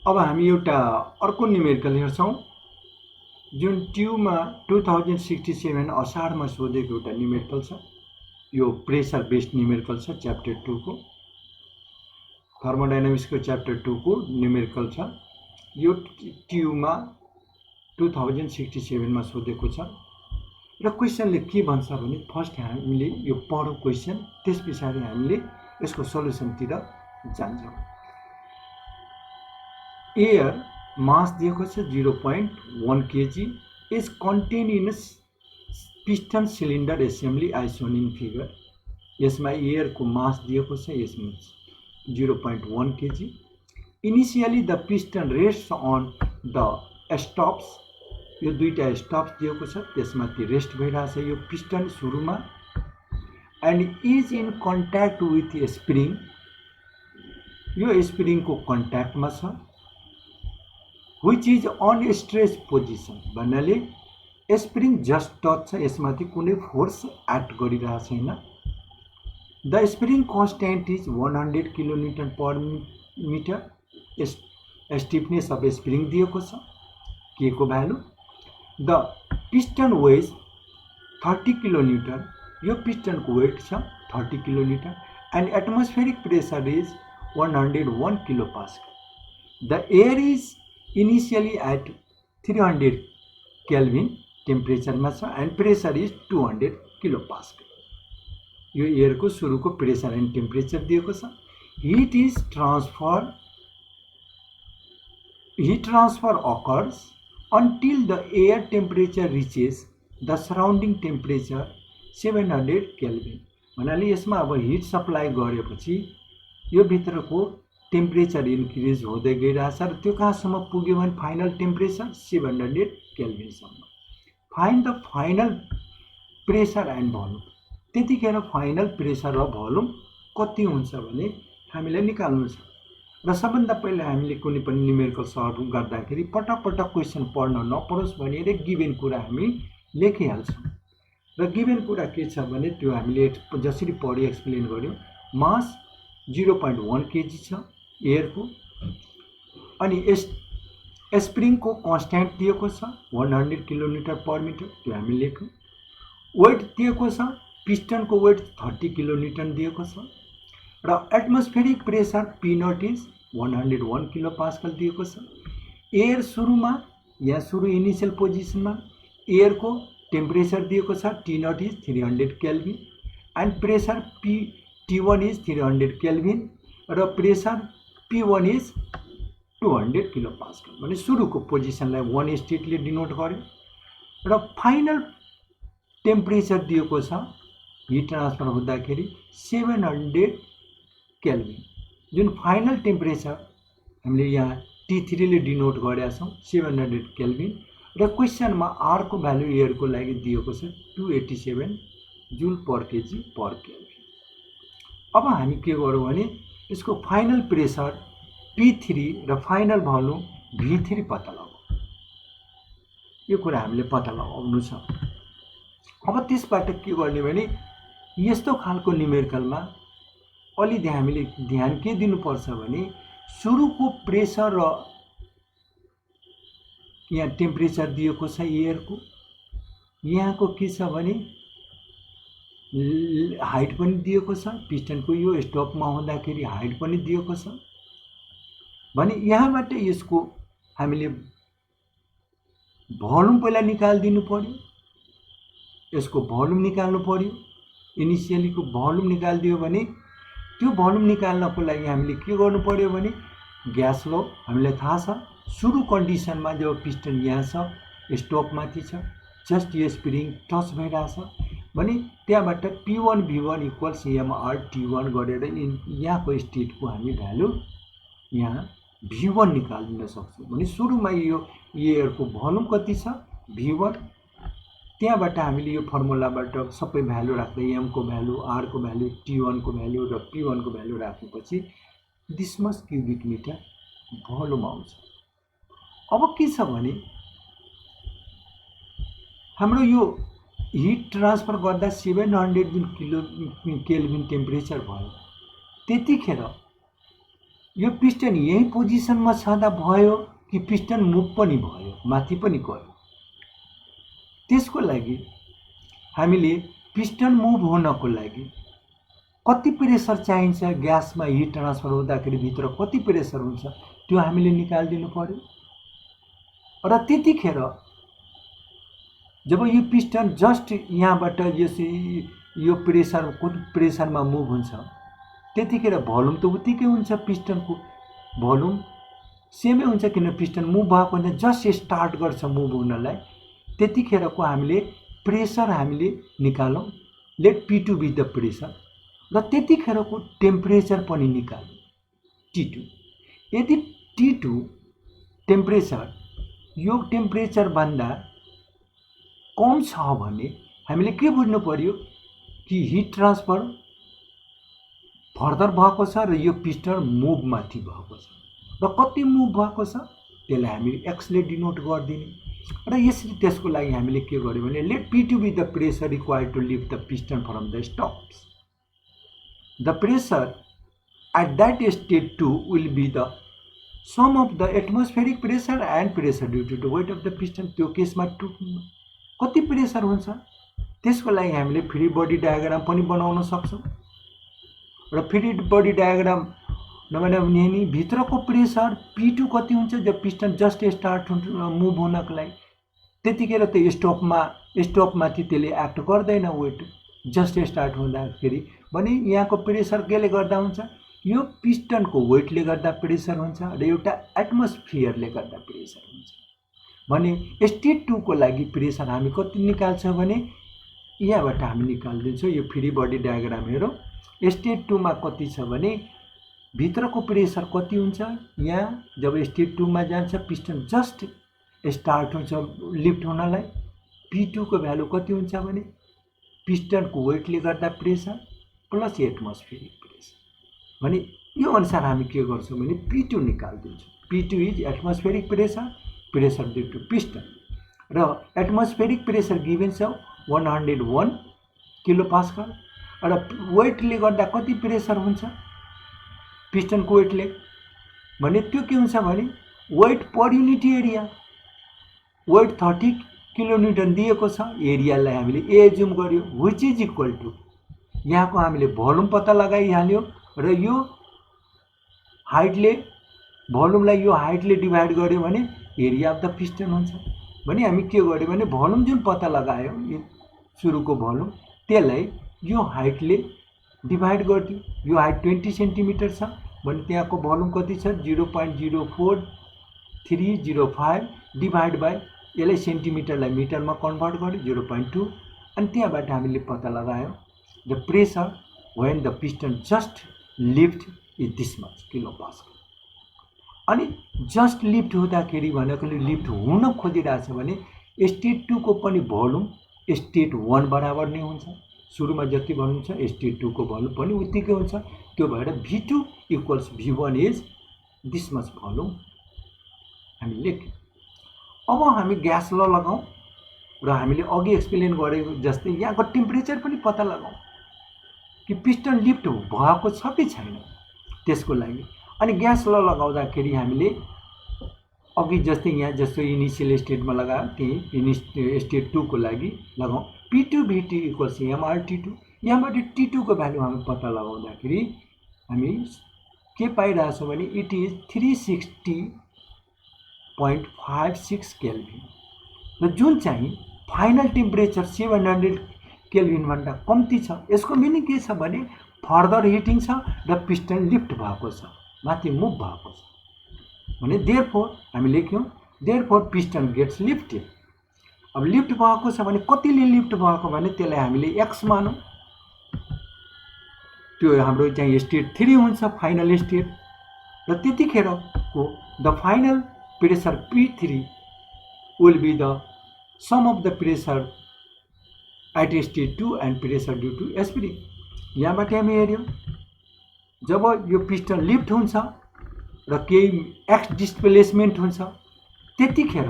अब हामी एउटा अर्को न्युमेरिकल हेर्छौँ जुन ट्युमा 2067 असारमा सोधेको एउटा न्युमेरिकल छ। यो प्रेसर बेस्ड न्युमेरिकल छ, च्याप्टर 2 को थर्मोडाइनामिक्सको च्याप्टर 2 को न्युमेरिकल छ। यो ट्युमा 2067 मा सोधेको छ र क्वेसनले के भन्छ भने फर्स्ट हामीले यो पढौँ क्वेसन, त्यस पछाडि हामीले यसको सल्युसनतिर जान्छौँ। एयर मास दिएको छ 0.1 kg is contain in piston cylinder assembly as shown in figure. यसमा एयरको मास दिएको छ, यसमा 0.1 kg। Initially the piston rest on the stops, यो दुईटा स्टप्स दिएको छ, त्यसमाथि रेस्ट भइरहेछ यो पिस्टन सुरुमा। And is in contact with spring, यो स्प्रिङको कन्ट्याक्टमा छ। Which is unstretched position, भन्नाले स्प्रिङ जस्ट टच छ, यसमाथि कुनै फोर्स एक्ट गरिरहेको छैन। The spring constant is 100 kilonewton per metre. Stiffness of spring दिएको छ, के को value. The piston weighs 30 kilonewton, यो पिस्टनको वेट छ 30 kilonewton. And atmospheric pressure is 101 kilopascal. The air is initially at 300 Calvin टेम्परेचरमा छ एन्ड प्रेसर इज 200 किलोपास्कल। यो एयरको सुरुको प्रेसर एन्ड टेम्परेचर दिएको छ। Heat transfer occurs until the air temperature reaches the surrounding temperature 700 Kelvin। भन्नाले यसमा अब heat supply गरेपछि यो भित्रको टेम्परेचर इन्क्रिज हुँदै गइरहेछ र त्यो कहाँसम्म पुग्यो भने फाइनल टेम्परेचर 700 केल्भिनसम्म। Find the final pressure and volume, त्यतिखेर फाइनल प्रेसर र भोल्युम कति हुन्छ भने हामीले निकाल्नु छ। र सबभन्दा पहिला हामीले कुनै पनि न्युमेरिकल सल्भ गर्दाखेरि पटक पटक क्वेसन पढ्न नपरोस् भनेर गिभेन कुरा हामी लेखिहाल्छौँ। र गिभेन कुरा के छ भने त्यो हामीले जसरी पढी एक्सप्लेन गर्यौँ। मास 0.1 kg छ एयरको, अनि स्प्रिङको कन्स्ट्यान्ट दिएको छ 100 किलोमिटर पर मिटर, त्यो हामी लेख्यौँ। वेट दिएको छ, पिस्टनको वेट 30 किलोन्युटन दिएको छ र atmospheric pressure P naught is 101 kilopascal दिएको छ। एयर सुरुमा, यहाँ सुरु इनिशियल पोजिसनमा एयरको टेम्परेचर दिएको छ T naught is 300 kelvin and pressure P T1 is 300 kelvin र प्रेसर P1 इज 200 किलोपास्कल। भने सुरुको पोजिसनलाई 1 स्टेटले डिनोट गर्यो र फाइनल टेम्परेचर दिएको छ हिट ट्रान्सफर हुँदाखेरि 700 केल्भिन। जुन फाइनल टेम्परेचर हामीले यहाँ T3 ले डिनोट गरेका छौँ 700 केल्भिन र क्वेसनमा आर को भ्यालु एयरको लागि दिएको छ 287 जुल पर केजी पर केल्भिन। अब हामी के गरौँ भने यसको फाइनल प्रेसर P3 र फाइनल भोल्युम V3 पत्ता लगाऊ। यो कुरा हामीले पत्ता लगाउनु छ। अब त्यसबाट के गर्ने भने यस्तो खालको न्युमेरिकलमा अलि हामीले ध्यान के दिनुपर्छ भने सुरुको प्रेसर र यहाँ टेम्परेचर दिएको छ एयरको, यहाँको के छ भने हाइट पनि दिएको छ, पिस्टनको यो स्टपमा हुँदाखेरि हाइट पनि दिएको छ भने यहाँबाट यसको हामीले भोल्युम पहिला निकालिदिनु पर्यो। यसको भोल्युम निकाल्नु पर्यो, इनिशियलीको भोल्युम निकालिदियो भने त्यो भोल्युम निकाल्नको लागि हामीले के गर्नु पर्यो भने ग्यास लो हामीलाई थाहा छ। सुरु कन्डिसनमा जब पिस्टन यहाँ छ स्टपमाथि छ, जस्ट यो स्प्रिङ टच भइरहेछ भने त्यहाँबाट P1 V1 equals mR T1 गरेर यहाँको स्टेटको हामी भ्यालु यहाँ V1 निकाल्न सक्छौँ। भने सुरुमा यो एयरको भोल्युम कति छ V1, त्यहाँबाट हामीले यो फर्मुलाबाट सबै भ्यालु राख्दै m को भ्यालु, r को भ्यालु, T1 को भ्यालु र P1 को भ्यालु राखेपछि डिसमस क्युबिक मिटर भोल्युम आउँछ। अब के छ भने हाम्रो यो हिट ट्रान्सफर गर्दा 700 जुन केल्भिन टेम्परेचर भयो, त्यतिखेर यो पिस्टन यही पोजिसनमा छँदा भयो कि पिस्टन मुभ पनि भयो, माथि पनि गयो। त्यसको लागि हामीले पिस्टन मुभ हुनको लागि कति प्रेसर चाहिन्छ, ग्यासमा हिट ट्रान्सफर हुँदाखेरि भित्र कति प्रेसर हुन्छ त्यो हामीले निकालिदिनु पर्यो। र त्यतिखेर जब यो पिस्टन जस्ट यहाँबाट यो प्रेसरमा मुभ हुन्छ, त्यतिखेर भोल्युम त उतिकै हुन्छ, पिस्टनको भोल्युम सेमै हुन्छ, किन पिस्टन मुभ भएको हुन्छ, जस्ट स्टार्ट गर्छ मुभ हुनलाई। त्यतिखेरको हामीले प्रेसर हामीले निकालौँ, let P2 be the pressure, र त्यतिखेरको टेम्परेचर पनि निकालौँ T2। यदि T2 टेम्परेचर यो टेम्परेचरभन्दा कम छ भने हामीले के बुझ्नु पर्यो कि हिट ट्रान्सफर फर्दर भएको छ र यो पिस्टन मुभ माथि भएको छ, र कति मुभ भएको छ त्यसलाई हामीले x ले डिनोट गरिदिने। र यसरी त्यसको लागि हामीले के गर्यो भने let P2 be the pressure required to lift the piston from the stops. The pressure at that state 2 will be the sum of the atmospheric pressure and pressure due to the weight of the piston. त्यो केसमा कति pressure हुन्छ त्यसको लागि हामीले free body diagram पनि बनाउन सक्छौँ। र फ्री बडी डायग्राम नभने नि भित्रको प्रेसर P2 कति हुन्छ जब पिस्टन जस्ट स्टार्ट मुभ हुनको लागि, त्यतिखेर त स्टपमाथि त्यसले एक्ट गर्दैन वेट, जस्ट स्टार्ट हुँदाखेरि भने यहाँको प्रेसर केले गर्दा हुन्छ, यो पिस्टनको वेटले गर्दा प्रेसर हुन्छ र एउटा एटमोस्फियरले गर्दा प्रेसर हुन्छ। भने स्टेट 2 को लागि प्रेसर हामी कति निकाल्छौँ भने यहाँबाट हामी निकालिदिन्छौँ। यो फ्री बडी डायग्राम हेरौँ। स्टेट 2 मा कति छ भने भित्रको प्रेसर कति हुन्छ, यहाँ जब स्टेट 2 मा जान्छ पिस्टन जस्ट स्टार्ट हुन्छ लिफ्ट हुनलाई, P2 को भ्यालु कति हुन्छ भने पिस्टनको वेटले गर्दा प्रेसर प्लस एटमोस्फेरिक प्रेसर। भने यो अनुसार हामी के गर्छौँ भने P2 निकालिदिन्छौँ। P2 is atmospheric pressure, pressure due to piston, र एटमोस्फेरिक प्रेसर गिभन छ 101 किलो पास्कल, र वेटले गर्दा कति प्रेसर हुन्छ पिस्टनको वेटले भने त्यो के हुन्छ भने weight per unit area, weight 30 kilonewton दिएको छ, एरियालाई हामीले ए जुम गर्यो विच इज इक्वल टु यहाँको हामीले भोल्युम पत्ता लगाइहाल्यो, र यो हाइटले भोल्युमलाई यो हाइटले डिभाइड गर्यो भने एरिया अफ द पिस्टन हुन्छ। भने हामी के गर्यो भने भोल्युम जुन पत्ता लगायो यो सुरुको भोल्युम त्यसलाई यो हाइटले डिभाइड गरिदियो। यो हाइट 20 सेन्टिमिटर छ भने त्यहाँको भोल्युम कति छ 0.04305 डिभाइड बाई यसलाई सेन्टिमिटरलाई मिटरमा कन्भर्ट गर्यो 0.2, अनि त्यहाँबाट हामीले पत्ता लगायौँ the pressure when the piston just lift is this much kilo pascal. अनि जस्ट लिफ्ट हुँदाखेरि भनेको लिफ्ट हुन खोजिरहेछ भने स्टेट 2 को पनि भोल्युम स्टेट 1 बराबर नै हुन्छ। सुरुमा जति भोल्युम छ स्टेट 2 को भोल्युम पनि उतिकै हुन्छ। त्यो भएर V2 equals V1 is this much volume हामी लेख्यौँ। अब हामी ग्यास ल लगाउँ र हामीले अघि एक्सप्लेन गरेको जस्तै यहाँको टेम्परेचर पनि पत्ता लगाउँ कि पिस्टन लिफ्ट भएको छ कि छैन त्यसको लागि। अनि ग्यास ल लगाउँदाखेरि हामीले अघि जस्तै यहाँ जस्तो इनिसियल स्टेटमा लगायो त्यही स्टेट 2 को लागि लगाउँ P2 VT इक्वल्स MRT2। यहाँबाट T2 को भ्यालु हामी पत्ता लगाउँदाखेरि हामी के पाइरहेछौँ भने इट इज 360.56 केल्भिन, र जुन चाहिँ फाइनल टेम्परेचर 700 केल्भिन भन्दा कम्ती छ। यसको मिनिङ के छ भने फर्दर हिटिङ छ र पिस्टन लिफ्ट भएको छ, माथि मुभ भएको छ भने देयरफोर हामी लेख्यौँ देयरफोर पिस्टन गेट्स लिफ्टेड। अब लिफ्ट भएको छ भने कतिले लिफ्ट भएको भने त्यसलाई हामीले x मानौँ। त्यो हाम्रो चाहिँ स्टेट 3 हुन्छ फाइनल स्टेट, र त्यतिखेरको the final pressure P3 will be the sum of the pressure at state 2 and pressure due to spring. यहाँबाट हामी हेऱ्यौँ जब यो पिस्टन लिफ्ट हुन्छ र केही एक्स डिस्प्लेसमेन्ट हुन्छ त्यतिखेर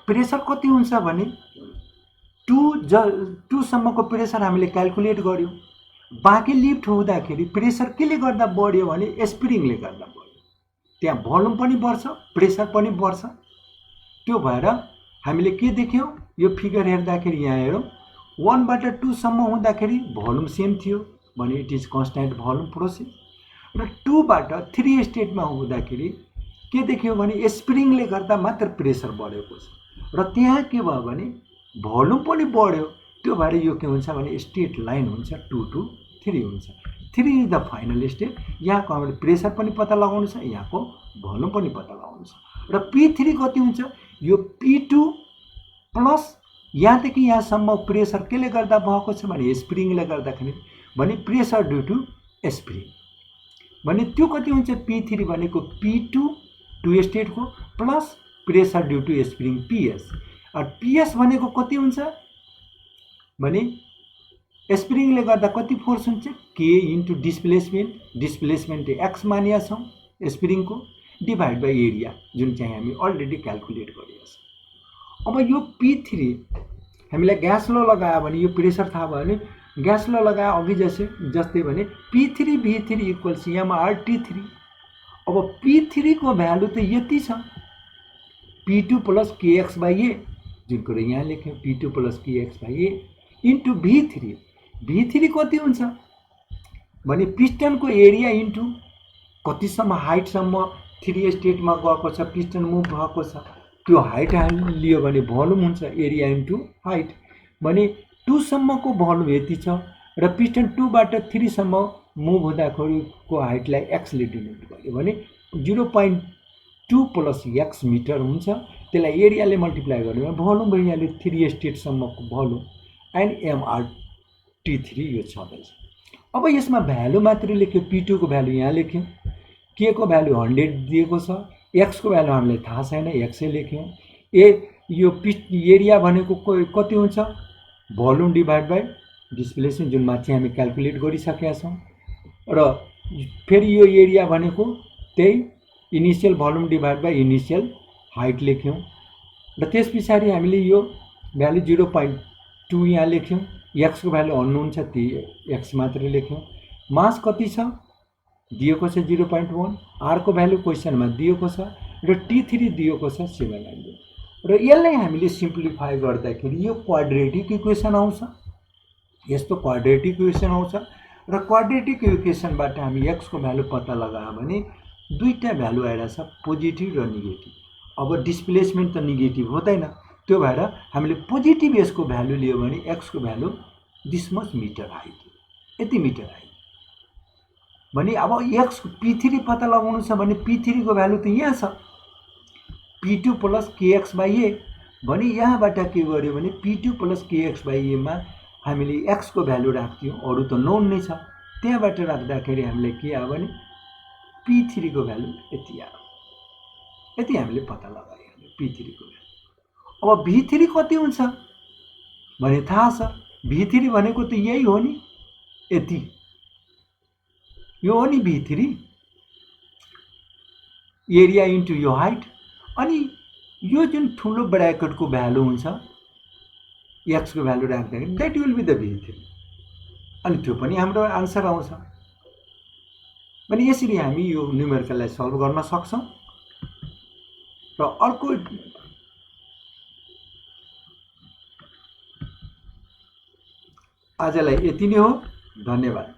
प्रेसर कति हुन्छ भने 2 सम्मको प्रेसर हामीले क्याल्कुलेट गर्यौँ, बाँकी लिफ्ट हुँदाखेरि प्रेसर केले गर्दा बढ्यो भने स्प्रिङले गर्दा बढ्यो। त्यहाँ भोल्युम पनि बढ्छ, प्रेसर पनि बढ्छ। त्यो भएर हामीले के देख्यौँ, यो फिगर हेर्दाखेरि यहाँ हेरौँ, 1 बाट 2 सम्म हुँदाखेरि भोल्युम सेम थियो भने it is constant volume process. र 2 बाट 3 स्टेटमा हुँदाखेरि के देख्यो भने स्प्रिङले गर्दा मात्र प्रेसर बढेको छ र त्यहाँ के भयो भने भोल्युम पनि बढ्यो। त्यो भएर यो के हुन्छ भने स्टेट लाइन हुन्छ 2 to 3 हुन्छ। 3 इज द फाइनल स्टेट। यहाँको हामीले प्रेसर पनि पत्ता लगाउनु छ, यहाँको भोल्युम पनि पत्ता लगाउनु छ। र P3 कति हुन्छ, यो P2 प्लस यहाँदेखि यहाँसम्म प्रेसर केले गर्दा भएको छ भने स्प्रिङले गर्दाखेरि भने प्रेसर ड्यु टु स्प्रिङ भने त्यो कति हुन्छ, P3 भनेको P2 2 स्टेटको plus pressure due to spring PS। PS भनेको कति हुन्छ भने स्प्रिङले गर्दा कति फोर्स हुन्छ, K इन्टु डिस्प्लेसमेन्ट एक्स मानिया छौँ स्प्रिङको डिभाइड बाई एरिया जुन चाहिँ हामी अलरेडी क्याल्कुलेट गरेका छौँ। अब यो P3 हामीलाई ग्यास ल लगायो भने यो प्रेसर थाहा भयो भने ग्यास ल लगायो अघि जस्तै भने P3V3 इक्वल्स MRT3। अब P3 को भ्यालु त यति छ, P2 प्लस KX बाई ए, जुन कुरो यहाँ लेख्यौँ P2 plus KX by a into V3। V3 कति हुन्छ भने पिस्टनको एरिया इन्टु कतिसम्म हाइटसम्म 3 स्टेटमा गएको छ, पिस्टन मुभ भएको छ, त्यो हाइट लियो भने भोल्युम हुन्छ एरिया इन्टु हाइट भने 2 सम्मको भोल्युम यति छ र पिस्टन 2 बाट 3 सम्म मुभ हुँदाखेरिको हाइटलाई x ले डिनोट गर्यो भने 0.2 प्लस x मिटर हुन्छ। त्यसलाई एरियाले मल्टिप्लाई गर्यो भने भोल्युम भइहाल्यो 3 स्टेटसम्मको भोल्युम एन्ड MRT3 यो छँदैछ। अब यसमा भ्यालु मात्र लेख्यो, P2 को भ्यालु यहाँ लेख्यौँ, K को भ्यालु 100 दिएको छ, X को भ्यालु हामीलाई थाहा छैन, X लेख्यौँ। यो एरिया भनेको कति हुन्छ, भोल्युम डिभाइड बाई डिस्प्लेसमेन्ट जुन माथि हामी क्याल्कुलेट गरिसकेका छौँ। र फेरि यो एरिया भनेको त्यही initial volume divide by initial height लेख्यौँ र त्यस पछाडि हामीले यो भ्यालु 0.2 यहाँ लेख्यौँ, X को भ्यालु अन्नोन छ त्यही X मात्र लेख्यौँ। मास कति छ दिएको छ 0.1, R को भ्यालु क्वेसनमा दिएको छ र T3 दिएको छ 700 र यसलाई हामीले सिम्प्लिफाई गर्दाखेरि यो क्वाड्रेटिक इक्वेसन आउँछ। यस्तो क्वाड्रेटिक इक्वेसन आउँछ र क्वाड्रेटिक इक्वेसनबाट हामी X को भ्यालु पत्ता लगायो भने दुईटा भ्यालु आइरहेको छ, पोजिटिभ र नेगेटिभ। अब डिस्प्लेसमेन्ट त नेगेटिभ हुँदैन, त्यो भएर हामीले पोजिटिभ यसको भ्यालु लियो भने X को भ्यालु दिस मच मिटर हाइट, यति मिटर हाइट भने अब X P3 पत्ता लगाउनु छ भने P3 को भ्यालु त यहाँ छ, P2 प्लस KX बाई ए भने यहाँबाट के गर्यो भने P2 प्लस KX बाई ए मा हामीले X को भ्यालु राख्थ्यौँ, अरू त नोन नै छ, त्यहाँबाट राख्दाखेरि हामीले के आयो भने P3 को भ्यालु यति आयो, यति हामीले पत्ता लगायो P3 को भ्यालु। अब V3 कति हुन्छ भने थाहा छ, V3 भनेको त यही हो नि, यति यो हो नि V3 एरिया इन्टु यो हाइट। अनि यो जुन ठुलो ब्र्याकेटको भ्यालु हुन्छ X को भ्यालु राख्दाखेरि that will be the V3 अनि त्यो पनि हाम्रो आन्सर आउँछ। भने यसरी हामी यो न्युमेरिकललाई सल्भ गर्न सक्छौँ। र अर्को आजलाई यति नै हो, धन्यवाद।